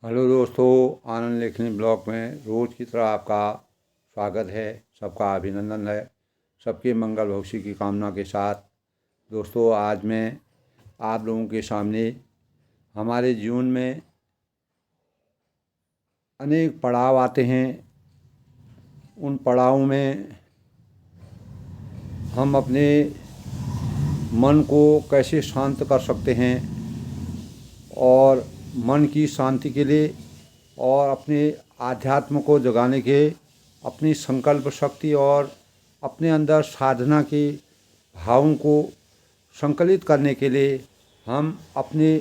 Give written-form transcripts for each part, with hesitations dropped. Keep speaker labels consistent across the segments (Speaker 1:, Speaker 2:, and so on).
Speaker 1: Hello दोस्तों, आनंद लेखनी blog में रोज़ की तरह आपका स्वागत है। सबका अभिनंदन है। सबके मंगल भविष्य की कामना के साथ दोस्तों, आज मैं आप लोगों के सामने हमारे जीवन में अनेक पड़ाव आते हैं। उन पड़ावों में हम अपने मन को कैसे शांत कर सकते हैं और मन की शांति के लिए और अपने आध्यात्म को जगाने के, अपनी संकल्प शक्ति और अपने अंदर साधना के भावों को संकलित करने के लिए हम अपने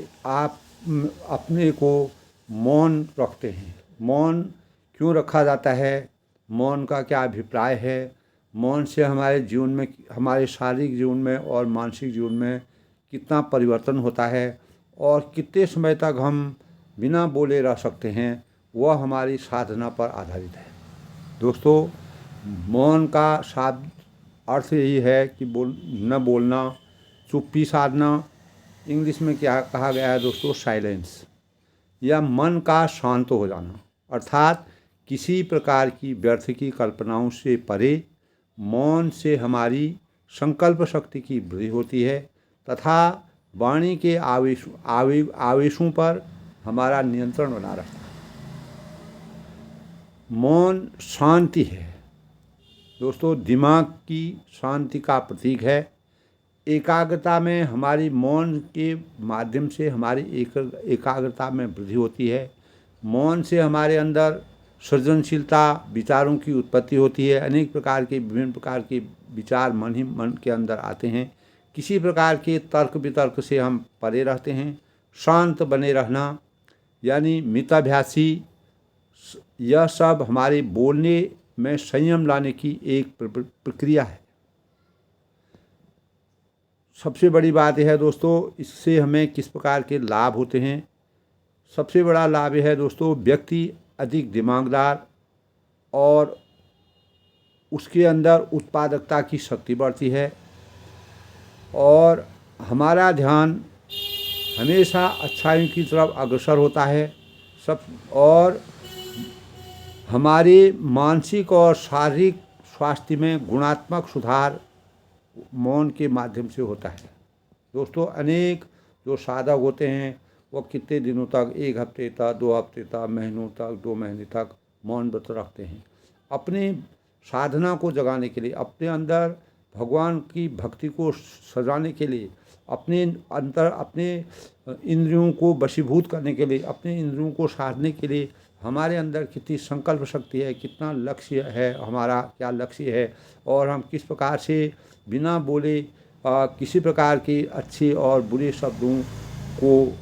Speaker 1: को मौन रखते हैं। मौन क्यों रखा जाता है? मौन का क्या अभिप्राय है? मौन से हमारे जीवन में, हमारे शारीरिक जीवन में और मानसिक जीवन में कितना परिवर्तन होता है और कितने समय तक हम बिना बोले रह सकते हैं, वह हमारी साधना पर आधारित है। दोस्तों, मौन का शाब्द अर्थ यही है कि न बोलना, चुप्पी साधना। इंग्लिश में क्या कहा गया है दोस्तों? साइलेंस, या मन का शांत हो जाना, अर्थात किसी प्रकार की व्यर्थ की कल्पनाओं से परे मौन से हमारी संकल्प शक्ति की वृद्धि होती है तथा वाणी के आवेशों पर हमारा नियंत्रण बना रहता है। मौन शांति है दोस्तों, दिमाग की शांति का प्रतीक है। एकाग्रता में हमारी मौन के माध्यम से हमारी एकाग्रता में वृद्धि होती है। मौन से हमारे अंदर सृजनशीलता, विचारों की उत्पत्ति होती है। अनेक प्रकार के, विभिन्न प्रकार के विचार मन के अंदर आते हैं। किसी प्रकार के तर्क वितर्क से हम परे रहते हैं। शांत बने रहना यानी मिताभ्यासी, यह सब हमारे बोलने में संयम लाने की एक प्रक्रिया है। सबसे बड़ी बात यह है दोस्तों, इससे हमें किस प्रकार के लाभ होते हैं? सबसे बड़ा लाभ यह है दोस्तों, व्यक्ति अधिक दिमागदार और उसके अंदर उत्पादकता की शक्ति बढ़ती है और हमारा ध्यान हमेशा अच्छाई की तरफ अग्रसर होता है। और हमारे मानसिक और शारीरिक स्वास्थ्य में गुणात्मक सुधार मौन के माध्यम से होता है। दोस्तों, अनेक जो साधक होते हैं वो कितने दिनों तक, 1 हफ्ते तक, 2 हफ्ते तक, महीनों तक, 2 महीने तक मौन व्रत रखते हैं। अपने साधना को जगाने के लिए, अपने अंदर भगवान की भक्ति को सजाने के लिए, अपने इंद्रियों को वशीभूत करने के लिए, अपने इंद्रियों को साधने के लिए हमारे अंदर कितनी संकल्प शक्ति है, कितना लक्ष्य है, हमारा क्या लक्ष्य है और हम किस प्रकार से बिना बोले किसी प्रकार के अच्छे और बुरे शब्दों को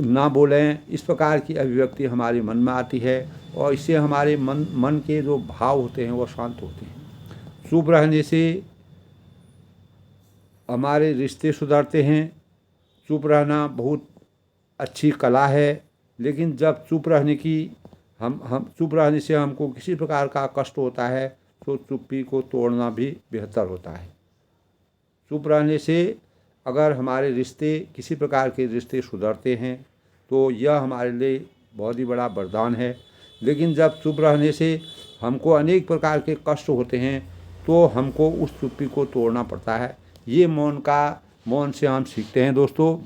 Speaker 1: ना बोलें, इस प्रकार की अभिव्यक्ति हमारे मन में आती है और इससे हमारे मन के जो भाव होते हैं वो शांत होते हैं। चुप रहने से हमारे रिश्ते सुधरते हैं। चुप रहना बहुत अच्छी कला है, लेकिन जब चुप रहने की हम चुप रहने से हमको किसी प्रकार का कष्ट होता है तो चुप्पी को तोड़ना भी बेहतर होता है। चुप रहने से अगर हमारे रिश्ते, किसी प्रकार के रिश्ते सुधरते हैं तो यह हमारे लिए बहुत ही बड़ा वरदान है। लेकिन जब चुप रहने से हमको अनेक प्रकार के कष्ट होते हैं तो हमको उस चुप्पी को तोड़ना पड़ता है। ये मौन से हम सीखते हैं दोस्तों।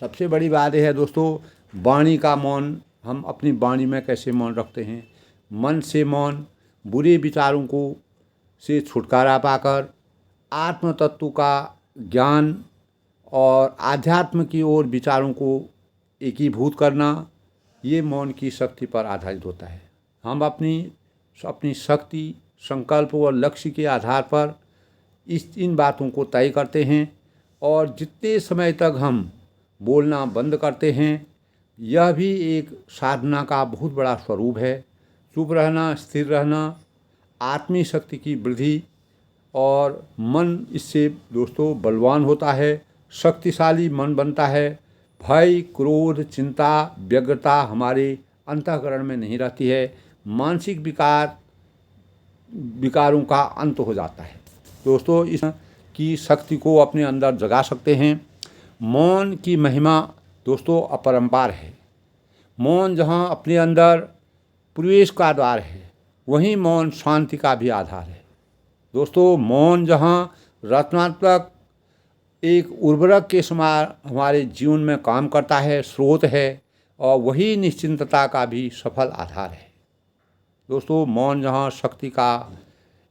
Speaker 1: सबसे बड़ी बात यह है दोस्तों, वाणी का मौन। हम अपनी वाणी में कैसे मौन रखते हैं? मन से मौन, बुरे विचारों को से छुटकारा पाकर आत्म तत्व का ज्ञान और आध्यात्म की ओर विचारों को एकीभूत करना, ये मौन की शक्ति पर आधारित होता है। हम अपनी शक्ति, संकल्प और लक्ष्य के आधार पर इन बातों को तय करते हैं और जितने समय तक हम बोलना बंद करते हैं, यह भी एक साधना का बहुत बड़ा स्वरूप है। चुप रहना, स्थिर रहना, आत्मीय शक्ति की वृद्धि और मन इससे दोस्तों बलवान होता है, शक्तिशाली मन बनता है। भय, क्रोध, चिंता, व्यग्रता हमारे अंतःकरण में नहीं रहती है। मानसिक विकारों का अंत हो जाता है। दोस्तों, इस की शक्ति को अपने अंदर जगा सकते हैं। मौन की महिमा दोस्तों अपरंपार है। मौन जहाँ अपने अंदर प्रवेश का द्वार है, वहीं मौन शांति का भी आधार है। दोस्तों, मौन जहाँ रचनात्मक एक उर्वरक के समान हमारे जीवन में काम करता है, स्रोत है, और वही निश्चिंतता का भी सफल आधार है। दोस्तों, मौन जहाँ शक्ति का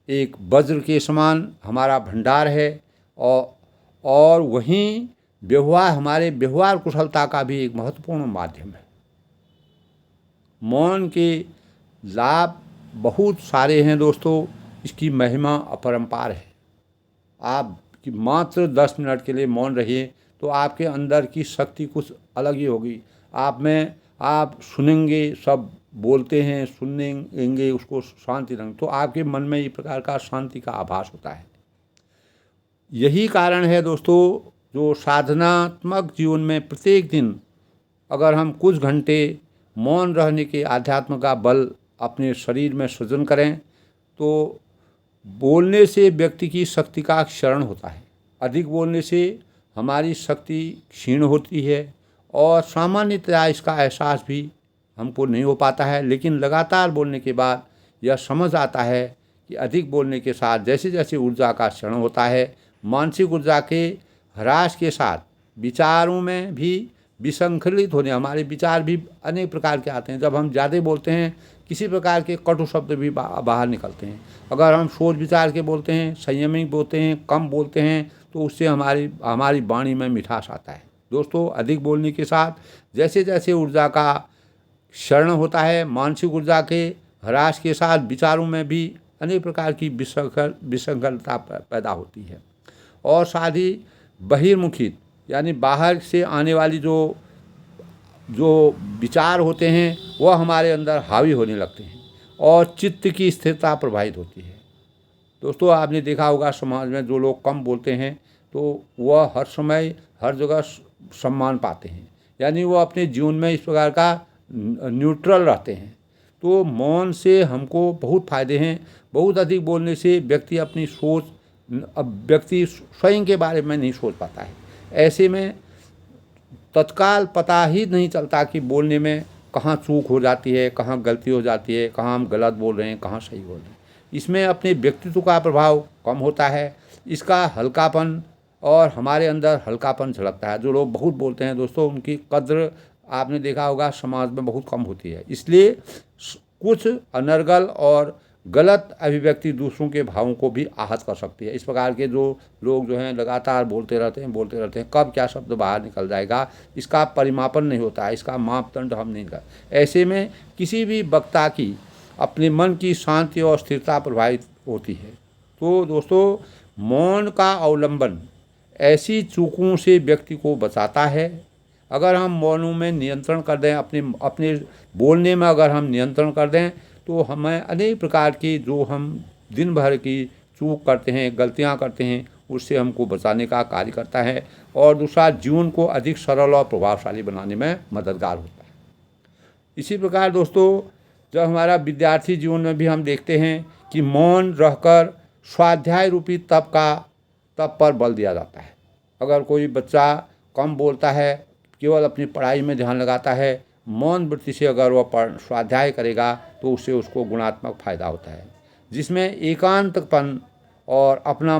Speaker 1: एक वज्र के समान हमारा भंडार है, और वहीं व्यवहार, हमारे व्यवहार कुशलता का भी एक महत्वपूर्ण माध्यम है। मौन के लाभ बहुत सारे हैं दोस्तों, इसकी महिमा अपरंपार है। आप कि मात्र 10 मिनट के लिए मौन रहिए तो आपके अंदर की शक्ति कुछ अलग ही होगी। आप सुनेंगे, सब बोलते हैं, सुनेंगे, उसको शांति रंग, तो आपके मन में एक प्रकार का शांति का आभास होता है। यही कारण है दोस्तों, जो साधनात्मक जीवन में प्रत्येक दिन अगर हम कुछ घंटे मौन रहने के आध्यात्म का बल अपने शरीर में सृजन करें, तो बोलने से व्यक्ति की शक्ति का क्षरण होता है। अधिक बोलने से हमारी शक्ति क्षीण होती है, और सामान्यतया इसका एहसास भी हमको नहीं हो पाता है। लेकिन लगातार बोलने के बाद यह समझ आता है कि अधिक बोलने के साथ जैसे जैसे ऊर्जा का क्षरण होता है, मानसिक ऊर्जा के ह्रास के साथ विचारों में भी विसंखलित होने, हमारे विचार भी अनेक प्रकार के आते हैं। जब हम ज़्यादा बोलते हैं, किसी प्रकार के कटु शब्द भी बाहर निकलते हैं। अगर हम सोच विचार के बोलते हैं, संयमी बोलते हैं, कम बोलते हैं, तो उससे हमारी वाणी में मिठास आता है। दोस्तों, अधिक बोलने के साथ जैसे जैसे ऊर्जा का क्षरण होता है, मानसिक ऊर्जा के ह्रास के साथ विचारों में भी अनेक प्रकार की विसंगलता पैदा होती है, और साथ ही बहिर्मुखी यानी बाहर से आने वाली जो विचार होते हैं वह हमारे अंदर हावी होने लगते हैं, और चित्त की स्थिरता प्रभावित होती है। दोस्तों, आपने देखा होगा समाज में जो लोग कम बोलते हैं तो वह हर समय हर जगह सम्मान पाते हैं, यानी वो अपने जीवन में इस प्रकार का न्यूट्रल रहते हैं। तो मौन से हमको बहुत फ़ायदे हैं। बहुत अधिक बोलने से व्यक्ति स्वयं के बारे में नहीं सोच पाता है। ऐसे में तत्काल पता ही नहीं चलता कि बोलने में कहाँ चूक हो जाती है, कहाँ गलती हो जाती है, कहाँ हम गलत बोल रहे हैं, कहाँ सही बोल रहे हैं। इसमें अपने व्यक्तित्व का प्रभाव कम होता है, इसका हल्कापन, और हमारे अंदर हल्कापन झलकता है। जो लोग बहुत बोलते हैं दोस्तों, उनकी कद्र आपने देखा होगा समाज में बहुत कम होती है। इसलिए कुछ अनर्गल और गलत अभिव्यक्ति दूसरों के भावों को भी आहत कर सकती है। इस प्रकार के जो लोग जो हैं लगातार बोलते रहते हैं, कब क्या शब्द बाहर निकल जाएगा इसका परिमापन नहीं होता है, इसका मापदंड हम नहीं कर। ऐसे में किसी भी वक्ता की अपने मन की शांति और स्थिरता प्रभावित होती है। तो दोस्तों, मौन का अवलंबन ऐसी चूकों से व्यक्ति को बचाता है। अगर हम मौनों में नियंत्रण कर दें, अपने बोलने में अगर हम नियंत्रण कर दें, तो हमें अनेक प्रकार की जो हम दिन भर की चूक करते हैं, गलतियां करते हैं, उससे हमको बचाने का कार्य करता है, और दूसरा जीवन को अधिक सरल और प्रभावशाली बनाने में मददगार होता है। इसी प्रकार दोस्तों, जब हमारा विद्यार्थी जीवन में भी हम देखते हैं कि मौन रहकर स्वाध्याय रूपी तप पर बल दिया जाता है। अगर कोई बच्चा कम बोलता है, केवल अपनी पढ़ाई में ध्यान लगाता है, मौन वृत्ति से अगर वह स्वाध्याय करेगा तो उससे उसको गुणात्मक फायदा होता है, जिसमें एकांतपन और अपना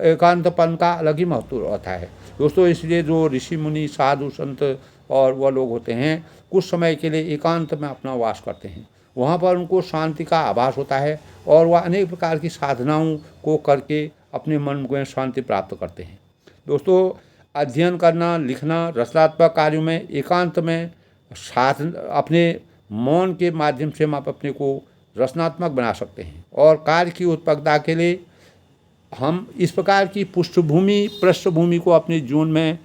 Speaker 1: एकांतपन का अलग ही महत्व रहता है दोस्तों। इसलिए जो ऋषि मुनि, साधु संत और वह लोग होते हैं, कुछ समय के लिए एकांत में अपना वास करते हैं। वहाँ पर उनको शांति का आभास होता है, और वह अनेक प्रकार की साधनाओं को करके अपने मन को शांति प्राप्त करते हैं। दोस्तों, अध्ययन करना, लिखना, रचनात्मक कार्यों में एकांत में अपने मौन के माध्यम से हम अपने को रचनात्मक बना सकते हैं, और कार्य की उत्पादकता के लिए हम इस प्रकार की पृष्ठभूमि को अपने जीवन में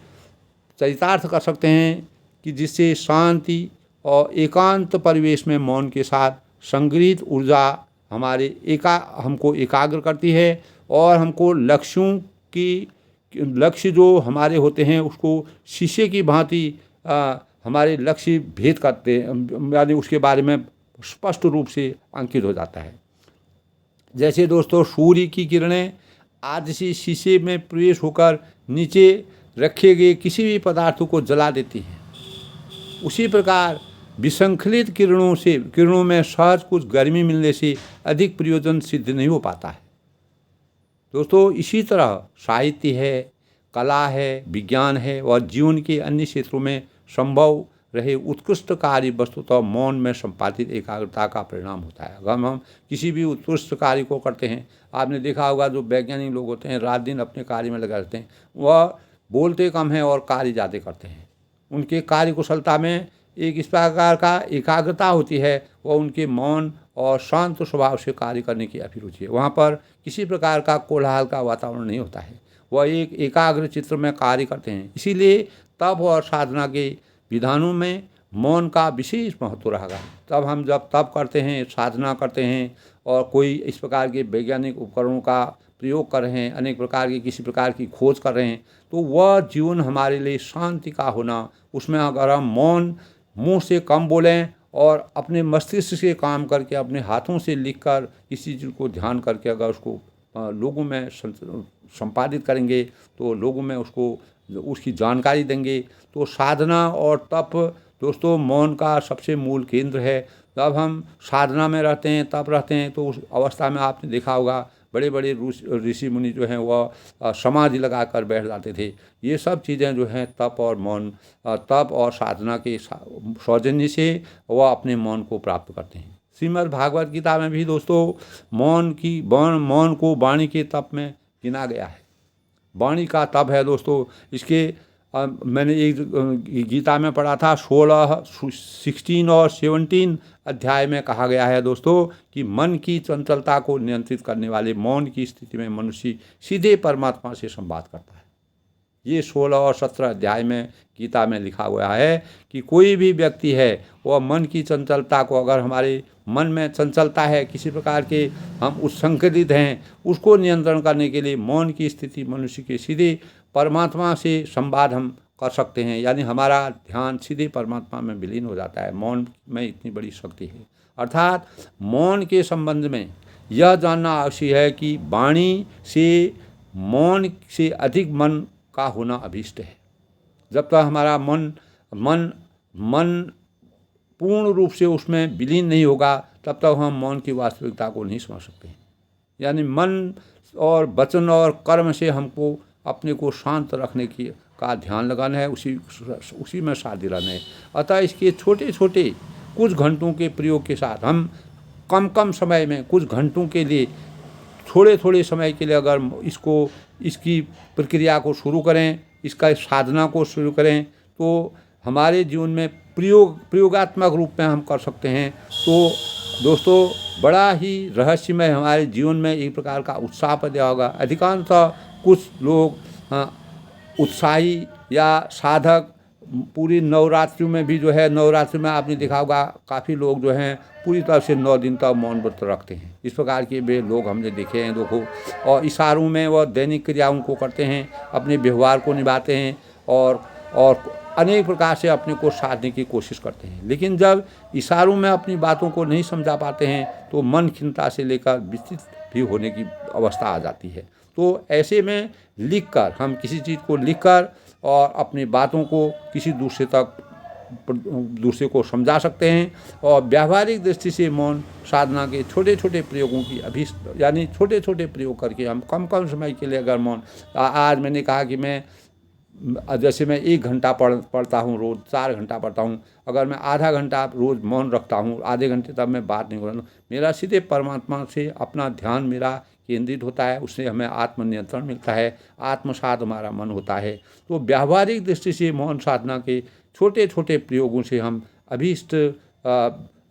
Speaker 1: चरितार्थ कर सकते हैं कि जिससे शांति और एकांत परिवेश में मौन के साथ संग्रहित ऊर्जा हमको एकाग्र करती है, और हमको लक्ष्य जो हमारे होते हैं उसको शीशे की भांति हमारे लक्ष्य भेद करते हैं, यानी उसके बारे में स्पष्ट रूप से अंकित हो जाता है। जैसे दोस्तों, सूर्य की किरणें आज से शीशे में प्रवेश होकर नीचे रखे गए किसी भी पदार्थ को जला देती हैं, उसी प्रकार विसंकलित किरणों में सहज कुछ गर्मी मिलने से अधिक प्रयोजन सिद्ध नहीं हो पाता है। दोस्तों, इसी तरह साहित्य है, कला है, विज्ञान है और जीवन के अन्य क्षेत्रों में संभव रहे उत्कृष्ट कार्य वस्तुतः मौन में संपादित एकाग्रता का परिणाम होता है। अगर हम किसी भी उत्कृष्ट कार्य को करते हैं, आपने देखा होगा जो वैज्ञानिक लोग होते हैं रात दिन अपने कार्य में लगा रहते हैं, वह बोलते कम हैं और कार्य ज़्यादा करते हैं। उनके कार्य कुशलता में एक इस प्रकार का एकाग्रता होती है, वह उनके मौन और शांत स्वभाव से कार्य करने की अभिरुचि है। वहाँ पर किसी प्रकार का कोलाहल का वातावरण नहीं होता है, वह एक एकाग्र चित्र में कार्य करते हैं। इसीलिए तप और साधना के विधानों में मौन का विशेष महत्व रहेगा। तब हम जब तप करते हैं, साधना करते हैं और कोई इस प्रकार के वैज्ञानिक उपकरणों का प्रयोग कर रहे हैं, अनेक प्रकार की किसी प्रकार की खोज कर रहे हैं, तो वह जीवन हमारे लिए शांति का होना, उसमें अगर हम मौन मुंह से कम बोलें और अपने मस्तिष्क से काम करके अपने हाथों से लिखकर किसी चीज़ को ध्यान करके अगर उसको लोगों में संपादित करेंगे, तो लोगों में उसकी जानकारी देंगे, तो साधना और तप दोस्तों मौन का सबसे मूल केंद्र है। जब हम साधना में रहते हैं, तप रहते हैं, तो उस अवस्था में आपने देखा होगा बड़े बड़े ऋषि मुनि जो हैं वह समाधि लगा कर बैठ जाते थे। ये सब चीज़ें जो हैं तप और मौन, तप और साधना के सौजन्य से वह अपने मौन को प्राप्त करते हैं। श्रीमद् भागवत गीता में भी दोस्तों मौन को वाणी के तप में गिना गया है। वाणी का तप है दोस्तों। इसके मैंने एक गीता में पढ़ा था 16 और 17 अध्याय में कहा गया है दोस्तों कि मन की चंचलता को नियंत्रित करने वाले मौन की स्थिति में मनुष्य सीधे परमात्मा से संवाद करता है। ये 16 और 17 अध्याय में गीता में लिखा हुआ है कि कोई भी व्यक्ति है वह मन की चंचलता को, अगर हमारे मन में चंचलता है, किसी प्रकार के हम उत्संकलित हैं, उसको नियंत्रण करने के लिए मौन की स्थिति मनुष्य के सीधे परमात्मा से संवाद हम कर सकते हैं। यानी हमारा ध्यान सीधे परमात्मा में विलीन हो जाता है। मौन में इतनी बड़ी शक्ति है। अर्थात मौन के संबंध में यह जानना आवश्यक है कि वाणी से मौन से अधिक मन का होना अभीष्ट है। जब तक हमारा मन पूर्ण रूप से उसमें विलीन नहीं होगा, तब तक हम मौन की वास्तविकता को नहीं समझ सकते हैं। यानी मन और वचन और कर्म से हमको अपने को शांत रखने का ध्यान लगाना है, उसी में शादी रहना है। अतः इसके छोटे छोटे कुछ घंटों के प्रयोग के साथ हम कम समय में कुछ घंटों के लिए, थोड़े समय के लिए अगर इसकी प्रक्रिया को शुरू करें, इसका साधना को शुरू करें, तो हमारे जीवन में प्रयोगात्मक रूप में हम कर सकते हैं। तो दोस्तों बड़ा ही रहस्यमय हमारे जीवन में एक प्रकार का उत्साह पैदा होगा। अधिकांशतः कुछ लोग उत्साही या साधक पूरी नवरात्रि में भी जो है, नवरात्रि में आपने देखा होगा काफ़ी लोग जो हैं पूरी तरह से 9 दिन तक मौन व्रत रखते हैं। इस प्रकार के वे लोग हमने देखे हैं देखो, और इशारों में वह दैनिक क्रियाओं को करते हैं, अपने व्यवहार को निभाते हैं और अनेक प्रकार से अपने को साधने की कोशिश करते हैं। लेकिन जब इशारों में अपनी बातों को नहीं समझा पाते हैं तो मन खिन्नता से लेकर विस्तृत भी होने की अवस्था आ जाती है। तो ऐसे में लिखकर, हम किसी चीज़ को लिखकर और अपनी बातों को किसी दूसरे को समझा सकते हैं। और व्यावहारिक दृष्टि से मौन साधना के छोटे छोटे प्रयोगों की यानी छोटे छोटे प्रयोग करके हम कम समय के लिए अगर मौन, आज मैंने कहा कि जैसे मैं 1 घंटा पढ़ता हूँ रोज़, 4 घंटा पढ़ता हूँ, अगर मैं आधा घंटा रोज़ मौन रखता हूँ, आधे घंटे तब मैं बात नहीं कर रहा हूँ, मेरा सीधे परमात्मा से अपना ध्यान मेरा केंद्रित होता है, उससे हमें आत्मनियंत्रण मिलता है, आत्मसात हमारा मन होता है। तो व्यावहारिक दृष्टि से मौन साधना के छोटे छोटे प्रयोगों से हम अभीष्ट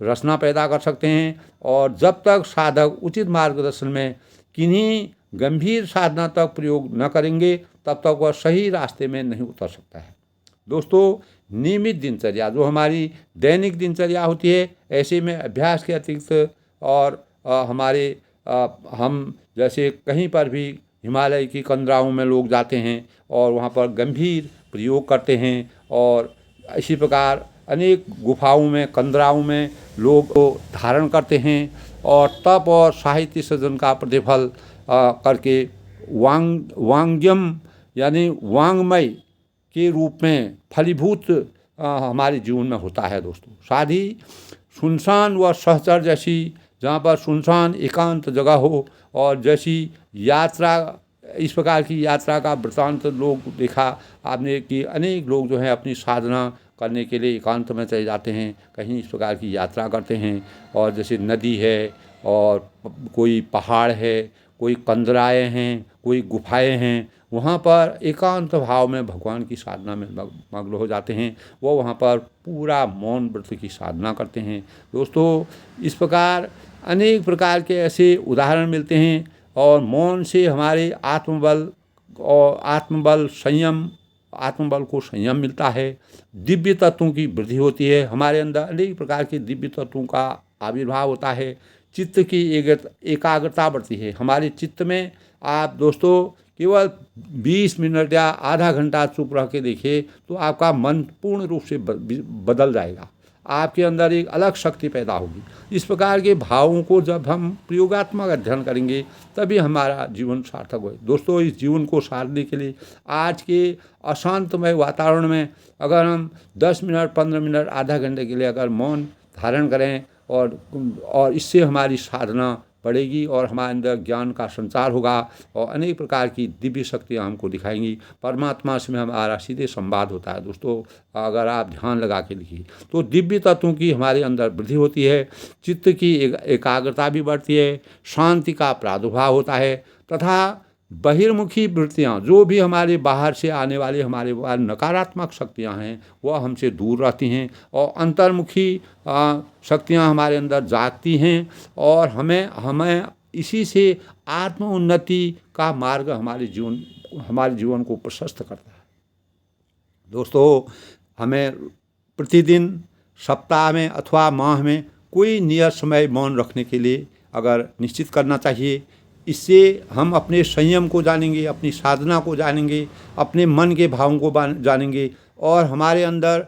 Speaker 1: रचना पैदा कर सकते हैं। और जब तक साधक उचित मार्गदर्शन में किन्हीं गंभीर साधना तक प्रयोग न करेंगे, तब तक वह सही रास्ते में नहीं उतर सकता है। दोस्तों नियमित दिनचर्या, जो हमारी दैनिक दिनचर्या होती है, ऐसे में अभ्यास के अतिरिक्त और हम जैसे कहीं पर भी हिमालय की कंदराओं में लोग जाते हैं और वहाँ पर गंभीर प्रयोग करते हैं, और इसी प्रकार अनेक गुफाओं में, कंदराओं में लोग धारण करते हैं और तप और साहित्य सृजन का प्रतिफल करके वांग्यम यानी वांग्मय के रूप में फलीभूत हमारे जीवन में होता है दोस्तों। साथ ही सुनसान व सहचर जैसी, जहाँ पर सुनसान एकांत जगह हो, और जैसी यात्रा, इस प्रकार की यात्रा का वृतांत लोग देखा आपने कि अनेक लोग जो है अपनी साधना करने के लिए एकांत में चले जाते हैं, कहीं इस प्रकार की यात्रा करते हैं। और जैसे नदी है, और कोई पहाड़ है, कोई कंदराएँ हैं, कोई गुफाएँ हैं, वहाँ पर एकांत भाव में भगवान की साधना में मग्न हो जाते हैं। वो वहाँ पर पूरा मौन व्रत की साधना करते हैं दोस्तों। इस प्रकार अनेक प्रकार के ऐसे उदाहरण मिलते हैं। और मौन से हमारे आत्मबल को संयम मिलता है, दिव्य तत्वों की वृद्धि होती है, हमारे अंदर अनेक प्रकार के दिव्य तत्वों का आविर्भाव होता है, चित्त की एकाग्रता बढ़ती है हमारे चित्त में। आप दोस्तों केवल 20 मिनट या आधा घंटा चुप रह के देखिए तो आपका मन पूर्ण रूप से बदल जाएगा, आपके अंदर एक अलग शक्ति पैदा होगी। इस प्रकार के भावों को जब हम प्रयोगात्मक अध्ययन करेंगे तभी हमारा जीवन सार्थक होगा दोस्तों। इस जीवन को सारने के लिए आज के अशांतमय वातावरण में अगर हम 10 मिनट 15 मिनट आधा घंटे के लिए अगर मौन धारण करें, और इससे हमारी साधना बढ़ेगी और हमारे अंदर ज्ञान का संचार होगा, और अनेक प्रकार की दिव्य शक्तियाँ हमको दिखाएंगी। परमात्मा से हमारा सीधे संवाद होता है दोस्तों। अगर आप ध्यान लगा के देखिए तो दिव्य तत्वों की हमारे अंदर वृद्धि होती है, चित्त की एकाग्रता भी बढ़ती है, शांति का प्रादुर्भाव होता है, तथा बहिर्मुखी वृत्तियाँ जो भी हमारे बाहर से आने वाले हमारे पास नकारात्मक शक्तियाँ हैं वह हमसे दूर रहती हैं, और अंतर्मुखी शक्तियाँ हमारे अंदर जागती हैं, और हमें इसी से आत्म उन्नति का मार्ग हमारे जीवन को प्रशस्त करता है दोस्तों। हमें प्रतिदिन, सप्ताह में अथवा माह में कोई नियत समय मौन रखने के लिए अगर निश्चित करना चाहिए। इससे हम अपने संयम को जानेंगे, अपनी साधना को जानेंगे, अपने मन के भावों को जानेंगे, और हमारे अंदर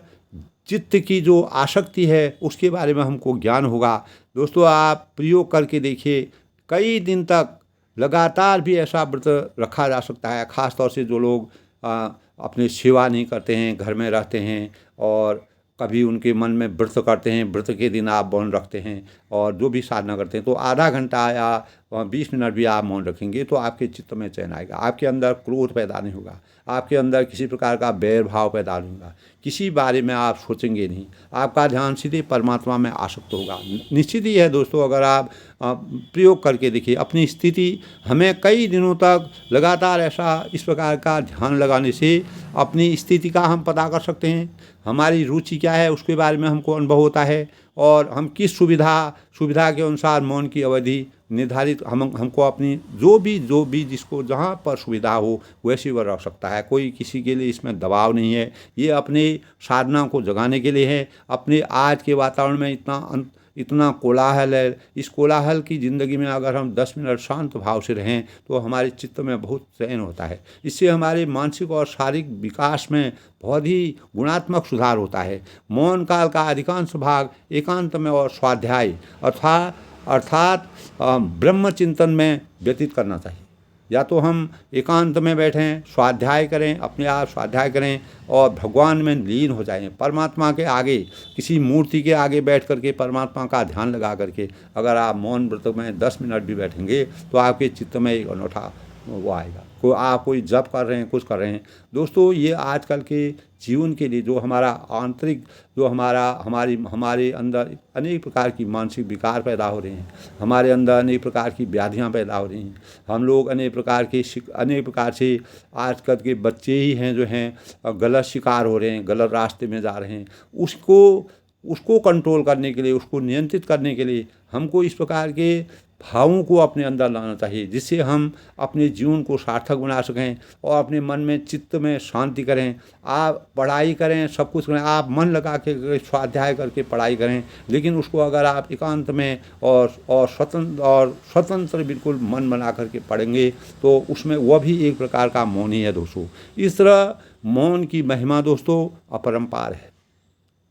Speaker 1: चित्त की जो आसक्ति है उसके बारे में हमको ज्ञान होगा दोस्तों। आप प्रयोग करके देखिए, कई दिन तक लगातार भी ऐसा व्रत रखा जा सकता है। ख़ास तौर से जो लोग अपने सेवा नहीं करते हैं, घर में रहते हैं, और कभी उनके मन में व्रत करते हैं, व्रत के दिन आप मौन रखते हैं और जो भी साधना करते हैं, तो आधा घंटा या 20 मिनट भी आप मौन रखेंगे तो आपके चित्त में चैन आएगा, आपके अंदर क्रोध पैदा नहीं होगा, आपके अंदर किसी प्रकार का बैर भाव पैदा नहीं होगा, किसी बारे में आप सोचेंगे नहीं, आपका ध्यान सीधे परमात्मा में आसक्त होगा। निश्चित ही है दोस्तों, अगर आप प्रयोग करके देखिए अपनी स्थिति, हमें कई दिनों तक लगातार ऐसा इस प्रकार का ध्यान लगाने से अपनी स्थिति का हम पता कर सकते हैं। हमारी रुचि क्या है उसके बारे में हमको अनुभव होता है, और हम किस सुविधा के अनुसार मौन की अवधि निर्धारित हमको अपनी जो भी जिसको जहाँ पर सुविधा हो वैसी वह रख सकता है। कोई किसी के लिए इसमें दबाव नहीं है, ये अपने साधना को जगाने के लिए है। अपने आज के वातावरण में इतना कोलाहल है, इस कोलाहल की ज़िंदगी में अगर हम 10 मिनट शांत भाव से रहें तो हमारे चित्त में बहुत चैन होता है। इससे हमारे मानसिक और शारीरिक विकास में बहुत ही गुणात्मक सुधार होता है। मौन काल का अधिकांश भाग एकांत में और स्वाध्याय अर्थात ब्रह्म चिंतन में व्यतीत करना चाहिए। या तो हम एकांत में बैठें, स्वाध्याय करें, अपने आप स्वाध्याय करें और भगवान में लीन हो जाएं। परमात्मा के आगे, किसी मूर्ति के आगे बैठ करके परमात्मा का ध्यान लगा करके अगर आप मौन व्रत में 10 मिनट भी बैठेंगे तो आपके चित्त में एक अनोखा वो आएगा। आप कोई जप कर रहे हैं, कुछ कर रहे हैं दोस्तों, ये आजकल के जीवन के लिए जो हमारा आंतरिक, जो हमारे अंदर अनेक प्रकार की मानसिक विकार पैदा हो रहे हैं, हमारे अंदर अनेक प्रकार की व्याधियां पैदा हो रही हैं, हम लोग अनेक प्रकार से आजकल के बच्चे ही हैं जो हैं गलत शिकार हो रहे हैं, गलत रास्ते में जा रहे हैं। उसको कंट्रोल करने के लिए, उसको नियंत्रित करने के लिए हमको इस प्रकार के भावों को अपने अंदर लाना चाहिए, जिससे हम अपने जीवन को सार्थक बना सकें और अपने मन में, चित्त में शांति करें। आप पढ़ाई करें, सब कुछ करें, आप मन लगा के स्वाध्याय करके पढ़ाई करें, लेकिन उसको अगर आप एकांत में और स्वतंत्र बिल्कुल मन बना करके पढ़ेंगे तो उसमें वह भी एक प्रकार का मौन ही है दोस्तों। इस तरह मौन की महिमा दोस्तों अपरंपार है।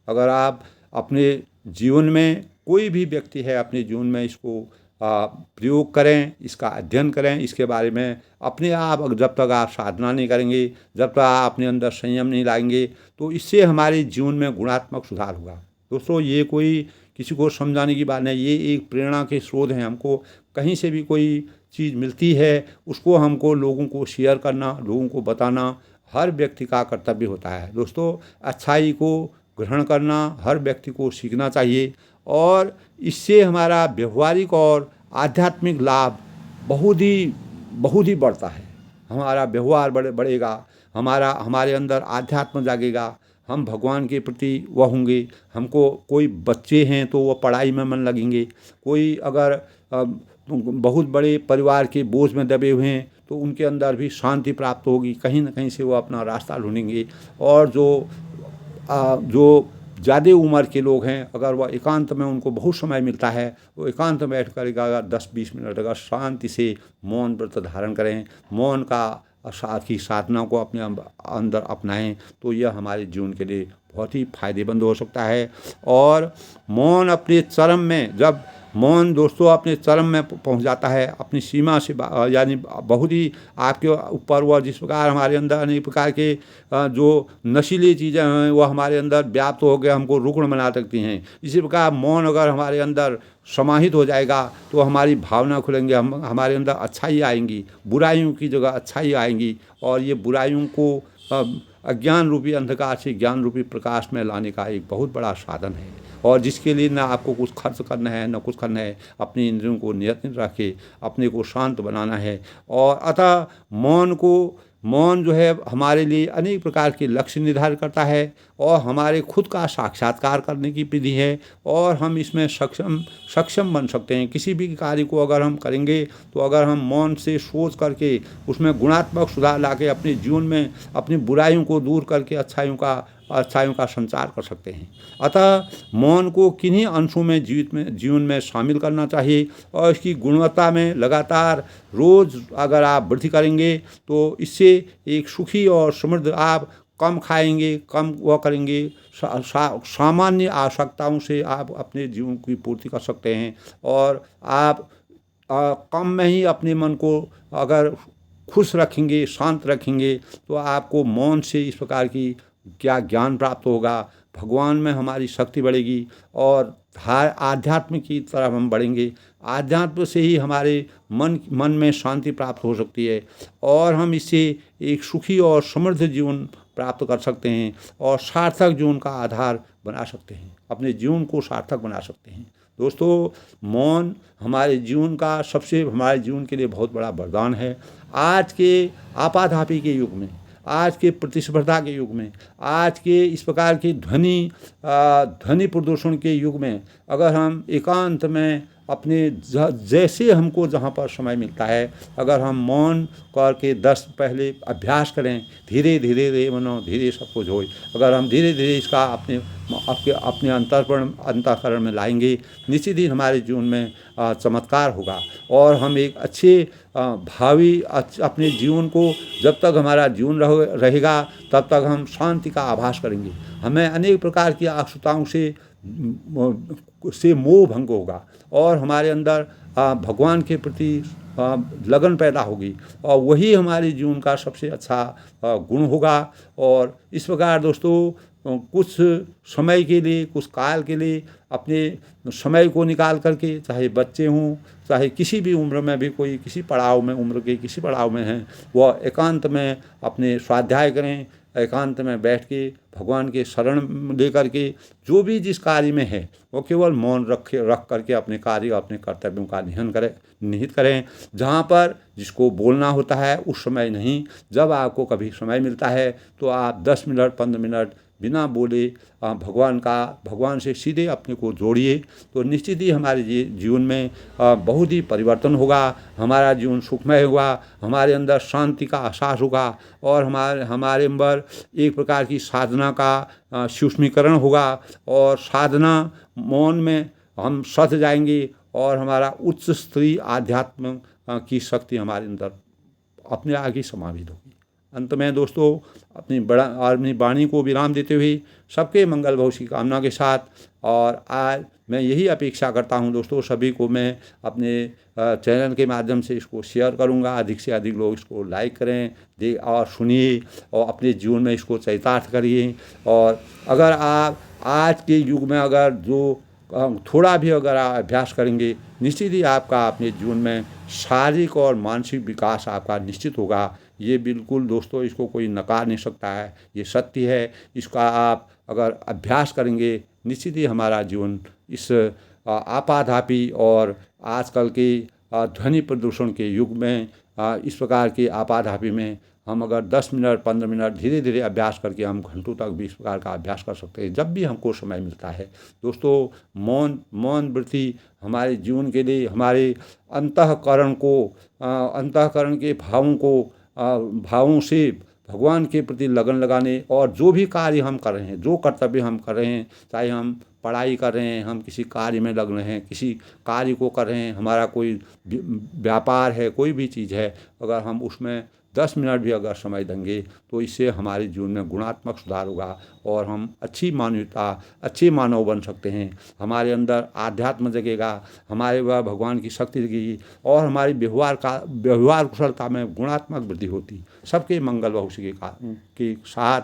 Speaker 1: अगर आप अपने जीवन में, कोई भी व्यक्ति है अपने जीवन में इसको प्रयोग करें, इसका अध्ययन करें, इसके बारे में अपने आप जब तक आप साधना नहीं करेंगे, जब तक आप अपने अंदर संयम नहीं लाएंगे, तो इससे हमारे जीवन में गुणात्मक सुधार होगा। दोस्तों, ये कोई किसी को समझाने की बात नहीं, ये एक प्रेरणा के स्रोत हैं। हमको कहीं से भी कोई चीज़ मिलती है, उसको हमको लोगों को शेयर करना, लोगों को बताना हर व्यक्ति का कर्तव्य होता है। दोस्तों, अच्छाई को ग्रहण करना हर व्यक्ति को सीखना चाहिए, और इससे हमारा व्यवहारिक और आध्यात्मिक लाभ बहुत ही बढ़ता है। हमारा व्यवहार बढ़ेगा, हमारे अंदर आध्यात्म जागेगा, हम भगवान के प्रति वह होंगे। हमको कोई बच्चे हैं तो वो पढ़ाई में मन लगेंगे, कोई अगर बहुत बड़े परिवार के बोझ में दबे हुए हैं तो उनके अंदर भी शांति प्राप्त होगी, कहीं ना कहीं से वो अपना रास्ता ढूंढेंगे। और जो ज़्यादा उम्र के लोग हैं, अगर वह एकांत में उनको बहुत समय मिलता है, वो एकांत में बैठ कर अगर 10-20 मिनट अगर शांति से मौन व्रत धारण करें, मौन की साधना को अपने अंदर अपनाएं, तो यह हमारे जीवन के लिए बहुत ही फायदेमंद हो सकता है। और मौन अपने चरम में, जब मौन दोस्तों अपने चरम में पहुंच जाता है, अपनी सीमा से यानी बहुत ही आपके ऊपर, वह जिस प्रकार हमारे अंदर अनेक प्रकार के जो नशीली चीज़ें हैं वो हमारे अंदर व्याप्त हो गए, हमको रुग्ण बना सकती हैं। इसी प्रकार मौन अगर हमारे अंदर समाहित हो जाएगा तो हमारी भावना खुलेंगे, हमारे अंदर अच्छाई आएंगी, बुराइयों की जगह अच्छाई आएंगी, और ये बुराइयों को अज्ञान रूपी अंधकार से ज्ञान रूपी प्रकाश में लाने का एक बहुत बड़ा साधन है। और जिसके लिए ना आपको कुछ खर्च करना है, ना कुछ करना है, अपनी इंद्रियों को नियंत्रित रख के अपने को शांत बनाना है। और अतः मौन जो है हमारे लिए अनेक प्रकार के लक्ष्य निर्धारित करता है, और हमारे खुद का साक्षात्कार करने की विधि है, और हम इसमें सक्षम बन सकते हैं। किसी भी कार्य को अगर हम करेंगे तो अगर हम मौन से सोच करके उसमें गुणात्मक सुधार ला के अपने जीवन में अपनी बुराइयों को दूर करके अच्छाइयों का संचार कर सकते हैं। अतः मौन को किन्हीं अंशों में जीवन में शामिल करना चाहिए, और इसकी गुणवत्ता में लगातार रोज़ अगर आप वृद्धि करेंगे तो इससे एक सुखी और समृद्ध, आप कम खाएंगे, कम वह करेंगे, सामान्य आवश्यकताओं से आप अपने जीवन की पूर्ति कर सकते हैं। और आप कम में ही अपने मन को अगर खुश रखेंगे, शांत रखेंगे, तो आपको मौन से इस प्रकार की क्या ज्ञान प्राप्त होगा, भगवान में हमारी शक्ति बढ़ेगी, और आध्यात्म की तरफ हम बढ़ेंगे। आध्यात्म से ही हमारे मन में शांति प्राप्त हो सकती है, और हम इससे एक सुखी और समृद्ध जीवन प्राप्त कर सकते हैं, और सार्थक जीवन का आधार बना सकते हैं, अपने जीवन को सार्थक बना सकते हैं। दोस्तों, मौन हमारे जीवन के लिए बहुत बड़ा वरदान है। आज के आपाधापी के युग में, आज के प्रतिस्पर्धा के युग में, आज के इस प्रकार की ध्वनि प्रदूषण के युग में, अगर हम एकांत में अपने जैसे हमको जहाँ पर समय मिलता है, अगर हम मौन करके 10 पहले अभ्यास करें, धीरे धीरे रे मनो धीरे सब कुछ होए, अगर हम धीरे धीरे इसका अपने अंतःकरण में लाएंगे, निश्चित ही हमारे जीवन में चमत्कार होगा, और हम एक अच्छे भावी अपने जीवन को, जब तक हमारा जीवन रहेगा तब तक हम शांति का आभास करेंगे। हमें अनेक प्रकार की आसुताओं से मोह भंग होगा, और हमारे अंदर भगवान के प्रति लगन पैदा होगी, और वही हमारे जीवन का सबसे अच्छा गुण होगा। और इस प्रकार दोस्तों, कुछ समय के लिए, कुछ काल के लिए अपने समय को निकाल करके, चाहे बच्चे हों, चाहे किसी भी उम्र में भी, कोई किसी पड़ाव में हैं, वह एकांत में अपने स्वाध्याय करें, एकांत में बैठ के भगवान के शरण लेकर के जो भी जिस कार्य में है वो केवल मौन रख करके अपने कार्य, अपने कर्तव्यों का निहित करें। जहाँ पर जिसको बोलना होता है उस समय नहीं, जब आपको कभी समय मिलता है तो आप 10 मिनट 15 मिनट बिना बोले भगवान से सीधे अपने को जोड़िए, तो निश्चित ही हमारे जीवन में बहुत ही परिवर्तन होगा, हमारा जीवन सुखमय होगा, हमारे अंदर शांति का एहसास होगा, और हमारे अंदर एक प्रकार की साधना का सूक्ष्मीकरण होगा, और साधना मौन में हम सध जाएंगे, और हमारा उच्च स्तरीय आध्यात्म की शक्ति हमारे अंदर अपने आगे समावित होगी। अंत में दोस्तों अपनी वाणी को विराम देते हुए सबके मंगल भविष्य की कामना के साथ, और आज मैं यही अपेक्षा करता हूं दोस्तों, सभी को मैं अपने चैनल के माध्यम से इसको शेयर करूंगा, अधिक से अधिक लोग इसको लाइक करें और सुनिए और अपने जीवन में इसको चरितार्थ करिए। और अगर आप आज के युग में अगर जो थोड़ा भी अगर आप अभ्यास करेंगे, निश्चित ही आपका अपने जीवन में शारीरिक और मानसिक विकास आपका निश्चित होगा। ये बिल्कुल दोस्तों इसको कोई नकार नहीं सकता है, ये सत्य है। इसका आप अगर अभ्यास करेंगे, निश्चित ही हमारा जीवन इस आपाधापी और आजकल के ध्वनि प्रदूषण के युग में, इस प्रकार की आपाधापी में हम अगर 10 मिनट 15 मिनट धीरे धीरे अभ्यास करके हम घंटों तक भी इस प्रकार का अभ्यास कर सकते हैं, जब भी हमको समय मिलता है। दोस्तों मौन वृत्ति हमारे जीवन के लिए, हमारे अंतःकरण के भावों से भगवान के प्रति लगन लगाने, और जो भी कार्य हम कर रहे हैं, जो कर्तव्य हम कर रहे हैं, चाहे हम पढ़ाई कर रहे हैं, हम किसी कार्य में लग रहे हैं, किसी कार्य को कर रहे हैं, हमारा कोई व्यापार है, कोई भी चीज़ है, अगर हम उसमें 10 मिनट भी अगर समय देंगे तो इससे हमारे जीवन में गुणात्मक सुधार होगा और हम अच्छी मानवता, अच्छे मानव बन सकते हैं। हमारे अंदर आध्यात्म जगेगा, हमारे वह भगवान की शक्ति जगेगी और हमारी व्यवहार कुशलता में गुणात्मक वृद्धि होती। सबके मंगल भविष्य के साथ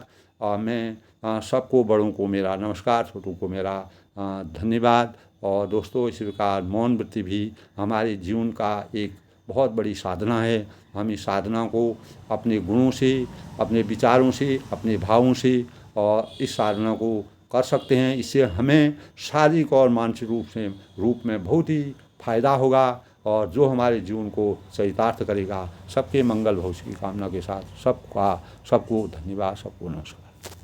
Speaker 1: मैं सबको, बड़ों को मेरा नमस्कार, छोटों को मेरा धन्यवाद। और दोस्तों इस प्रकार मौन वृत्ति भी हमारे जीवन का एक बहुत बड़ी साधना है। हम इस साधना को अपने गुणों से, अपने विचारों से, अपने भावों से और इस साधना को कर सकते हैं। इससे हमें शारीरिक और मानसिक रूप में बहुत ही फायदा होगा और जो हमारे जीवन को चरितार्थ करेगा। सबके मंगल भविष्य की कामना के साथ सबको धन्यवाद, सबको नमस्कार।